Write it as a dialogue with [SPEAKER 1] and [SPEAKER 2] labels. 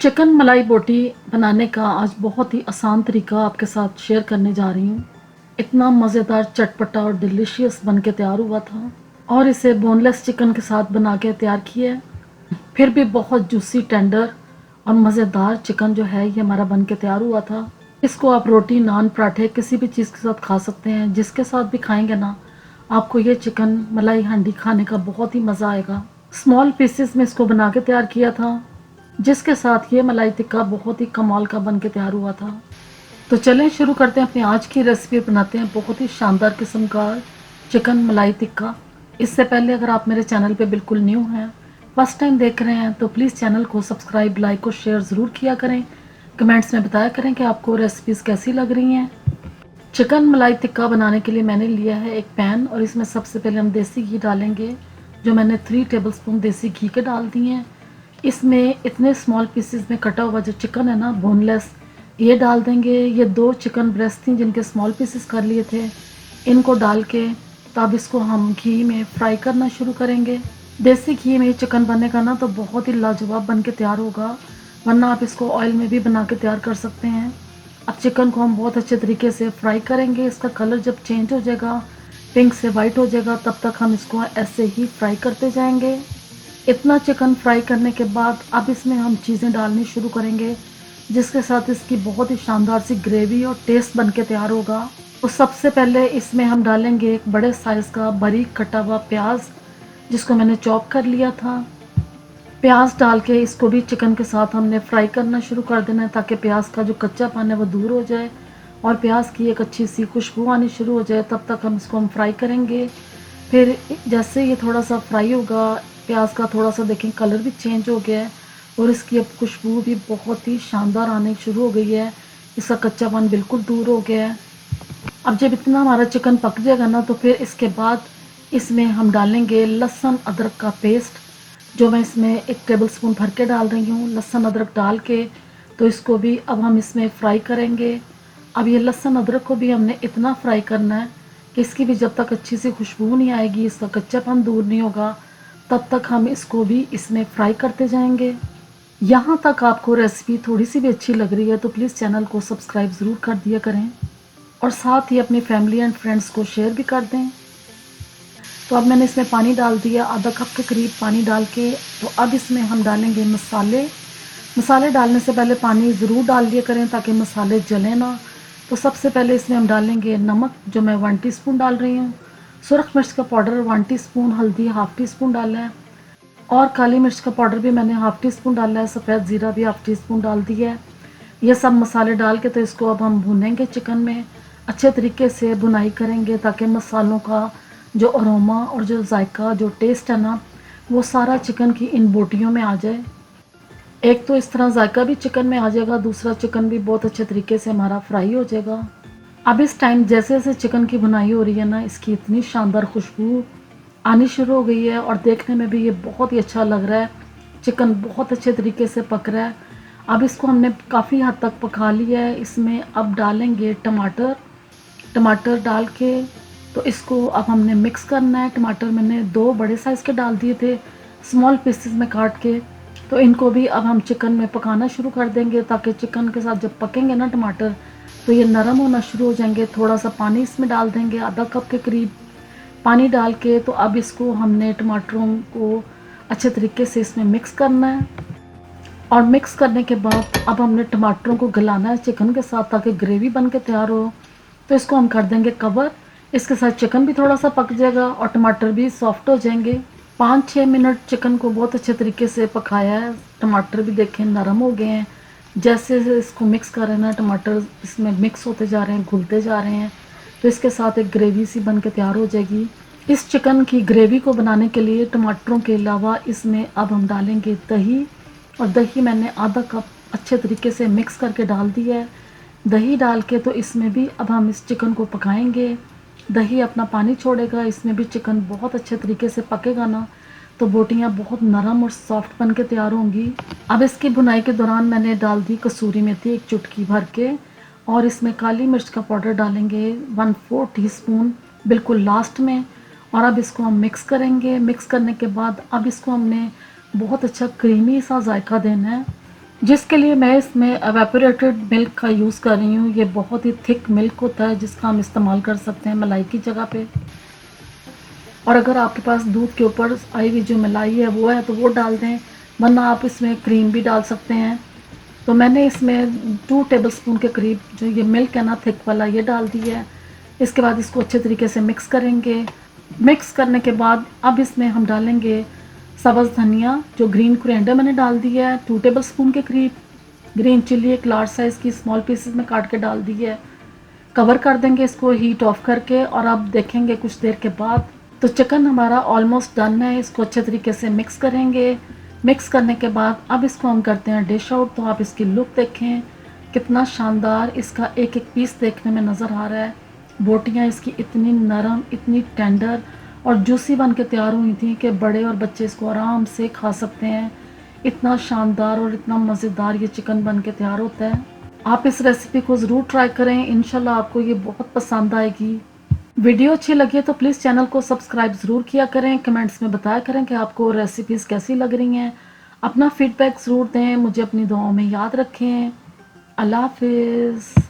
[SPEAKER 1] Chicken मलाई बोटी बनाने का आज बहुत ही आसान तरीका आपके साथ शेयर करने जा रही हूँ। इतना मज़ेदार, चटपटा और डिलीशियस बन के तैयार हुआ था और इसे बोनलेस चिकन के साथ बना के तैयार किया है। फिर भी बहुत जूसी, टेंडर और मज़ेदार चिकन जो है ये हमारा बन के तैयार हुआ था। इसको आप रोटी, नान, पराठे किसी भी चीज़ के साथ खा सकते हैं। जिसके साथ भी खाएंगे ना, आपको ये चिकन मलाई हांडी खाने का बहुत ही मज़ा आएगा। स्मॉल पीसेस में इसको बना के तैयार किया था, जिसके साथ ये मलाई टिक्का बहुत ही कमाल का बन के तैयार हुआ था। तो चलें शुरू करते हैं अपनी आज की रेसिपी। बनाते हैं बहुत ही शानदार किस्म का चिकन मलाई टिक्का। इससे पहले अगर आप मेरे चैनल पे बिल्कुल न्यू हैं, फर्स्ट टाइम देख रहे हैं, तो प्लीज़ चैनल को सब्सक्राइब, लाइक और शेयर ज़रूर किया करें। कमेंट्स में बताया करें कि आपको रेसिपीज़ कैसी लग रही हैं। चिकन मलाई टिक्का बनाने के लिए मैंने लिया है एक पैन, और इसमें सबसे पहले हम देसी घी डालेंगे, जो मैंने 3 टेबलस्पून देसी घी के डाल दिए हैं। इसमें इतने स्मॉल पीसेस में कटा हुआ जो चिकन है ना, बोनलेस, ये डाल देंगे। ये 2 चिकन ब्रेस्ट थी जिनके स्मॉल पीसेस कर लिए थे, इनको डाल के तब इसको हम घी में फ्राई करना शुरू करेंगे। देसी घी में चिकन बनेगा ना तो बहुत ही लाजवाब बन के तैयार होगा, वरना आप इसको ऑयल में भी बना के तैयार कर सकते हैं। अब चिकन को हम बहुत अच्छे तरीके से फ्राई करेंगे। इसका कलर जब चेंज हो जाएगा, पिंक से वाइट हो जाएगा, तब तक हम इसको ऐसे ही फ्राई करते जाएंगे। इतना चिकन फ्राई करने के बाद अब इसमें हम चीज़ें डालनी शुरू करेंगे, जिसके साथ इसकी बहुत ही शानदार सी ग्रेवी और टेस्ट बन के तैयार होगा। तो सबसे पहले इसमें हम डालेंगे एक बड़े साइज़ का बारीक कटा हुआ प्याज, जिसको मैंने चॉप कर लिया था। प्याज डाल के इसको भी चिकन के साथ हमने फ्राई करना शुरू कर देना है, ताकि प्याज का जो कच्चापन है वो दूर हो जाए और प्याज की एक अच्छी सी खुशबू आनी शुरू हो जाए। तब तक हम इसको फ्राई करेंगे। फिर जैसे ये थोड़ा सा फ्राई होगा, प्याज का थोड़ा सा देखें कलर भी चेंज हो गया है और इसकी अब खुशबू भी बहुत ही शानदार आने शुरू हो गई है। इसका कच्चापन बिल्कुल दूर हो गया है। अब जब इतना हमारा चिकन पक जाएगा ना, तो फिर इसके बाद इसमें हम डालेंगे लहसुन अदरक का पेस्ट, जो मैं इसमें 1 टेबलस्पून भर के डाल रही हूँ। लहसुन अदरक डाल के तो इसको भी अब हम इसमें फ्राई करेंगे। अब ये लहसुन अदरक को भी हमने इतना फ्राई करना है कि इसकी भी जब तक अच्छी सी खुशबू नहीं आएगी, इसका कच्चापन दूर नहीं होगा, तब तक हम इसको भी इसमें फ्राई करते जाएंगे। यहाँ तक आपको रेसिपी थोड़ी सी भी अच्छी लग रही है तो प्लीज़ चैनल को सब्सक्राइब ज़रूर कर दिया करें और साथ ही अपनी फैमिली एंड फ्रेंड्स को शेयर भी कर दें। तो अब मैंने इसमें पानी डाल दिया, आधा कप के करीब पानी डाल के। तो अब इसमें हम डालेंगे मसाले। मसाले डालने से पहले पानी ज़रूर डाल दिया करें ताकि मसाले जलें ना। तो सबसे पहले इसमें हम डालेंगे नमक, जो मैं 1 टीस्पून डाल रही हूँ। सुरख मिर्च का पाउडर 1 टीस्पून, हल्दी 1/2 टीस्पून डाला है और काली मिर्च का पाउडर भी मैंने 1/2 टीस्पून डाला है। सफ़ेद ज़ीरा भी 1/2 टीस्पून डाल दिया है। ये सब मसाले डाल के तो इसको अब हम भूनेंगे। चिकन में अच्छे तरीके से भुनाई करेंगे ताकि मसालों का जो अरोमा और जो जायका, जो टेस्ट है ना, वो सारा चिकन की इन बोटियों में आ जाए। एक तो इस तरह जायका भी चिकन में आ जाएगा, दूसरा चिकन भी बहुत अच्छे तरीके से हमारा फ्राई हो जाएगा। अब इस टाइम जैसे जैसे चिकन की भुनाई हो रही है ना, इसकी इतनी शानदार खुशबू आनी शुरू हो गई है और देखने में भी ये बहुत ही अच्छा लग रहा है। चिकन बहुत अच्छे तरीके से पक रहा है। अब इसको हमने काफ़ी हद तक पका लिया है। इसमें अब डालेंगे टमाटर। टमाटर डाल के तो इसको अब हमने मिक्स करना है। टमाटर मैंने 2 बड़े साइज़ के डाल दिए थे स्मॉल पीसेस में काट के। तो इनको भी अब हम चिकन में पकाना शुरू कर देंगे, ताकि चिकन के साथ जब पकेंगे ना टमाटर, तो ये नरम होना शुरू हो जाएंगे। थोड़ा सा पानी इसमें डाल देंगे, आधा कप के करीब पानी डाल के। तो अब इसको हमने टमाटरों को अच्छे तरीके से इसमें मिक्स करना है और मिक्स करने के बाद अब हमने टमाटरों को गलाना है चिकन के साथ, ताकि ग्रेवी बन के तैयार हो। तो इसको हम कर देंगे कवर। इसके साथ चिकन भी थोड़ा सा पक जाएगा और टमाटर भी सॉफ्ट हो जाएंगे। 5-6 मिनट चिकन को बहुत अच्छे तरीके से पकाया है। टमाटर भी देखें नरम हो गए हैं। जैसे जैसे इसको मिक्स कर रहे हैं ना, टमाटर इसमें मिक्स होते जा रहे हैं, घुलते जा रहे हैं, तो इसके साथ एक ग्रेवी सी बन के तैयार हो जाएगी। इस चिकन की ग्रेवी को बनाने के लिए टमाटरों के अलावा इसमें अब हम डालेंगे दही, और दही मैंने आधा कप अच्छे तरीके से मिक्स करके डाल दिया है। दही डाल के तो इसमें भी अब हम इस चिकन को पकाएंगे। दही अपना पानी छोड़ेगा, इसमें भी चिकन बहुत अच्छे तरीके से पकेगा ना, तो बोटियाँ बहुत नरम और सॉफ्ट बन के तैयार होंगी। अब इसकी भुनाई के दौरान मैंने डाल दी कसूरी मेथी 1 चुटकी भर के, और इसमें काली मिर्च का पाउडर डालेंगे 1/4 टीस्पून बिल्कुल लास्ट में। और अब इसको हम मिक्स करेंगे। मिक्स करने के बाद अब इसको हमने बहुत अच्छा क्रीमी सा जायका देना है। जिसके लिए मैं इसमें एवेपोरेटेड मिल्क का यूज़ कर रही हूँ। ये बहुत ही थिक मिल्क होता है जिसका हम इस्तेमाल कर सकते हैं मलाई की जगह पे। और अगर आपके पास दूध के ऊपर आई हुई जो मलाई है वो है तो वो डाल दें, वरना आप इसमें क्रीम भी डाल सकते हैं। तो मैंने इसमें 2 टेबलस्पून के करीब जो ये मिल्क है ना थिक वाला, ये डाल दी है। इसके बाद इसको अच्छे तरीके से मिक्स करेंगे। मिक्स करने के बाद अब इसमें हम डालेंगे सब्ज़ धनिया, जो ग्रीन कोरिएंडर मैंने डाल दिया है 2 टेबलस्पून के करीब। ग्रीन चिल्ली एक लार्ज साइज़ की स्मॉल पीसेस में काट के डाल दी है। कवर कर देंगे इसको हीट ऑफ करके, और अब देखेंगे कुछ देर के बाद तो चिकन हमारा ऑलमोस्ट डन है। इसको अच्छे तरीके से मिक्स करेंगे। मिक्स करने के बाद अब इसको हम करते हैं डिश आउट। तो आप इसकी लुक देखें, कितना शानदार इसका एक एक पीस देखने में नज़र आ रहा है। बोटियाँ इसकी इतनी नरम, इतनी टेंडर और जूसी बन के तैयार हुई थी कि बड़े और बच्चे इसको आराम से खा सकते हैं। इतना शानदार और इतना मज़ेदार ये चिकन बन के तैयार होता है। आप इस रेसिपी को ज़रूर ट्राई करें, इंशाल्लाह आपको ये बहुत पसंद आएगी। वीडियो अच्छी लगी तो प्लीज़ चैनल को सब्सक्राइब ज़रूर किया करें। कमेंट्स में बताया करें कि आपको रेसिपीज़ कैसी लग रही हैं। अपना फीडबैक ज़रूर दें। मुझे अपनी दुआओं में याद रखें। अल्लाह हाफ़िज़।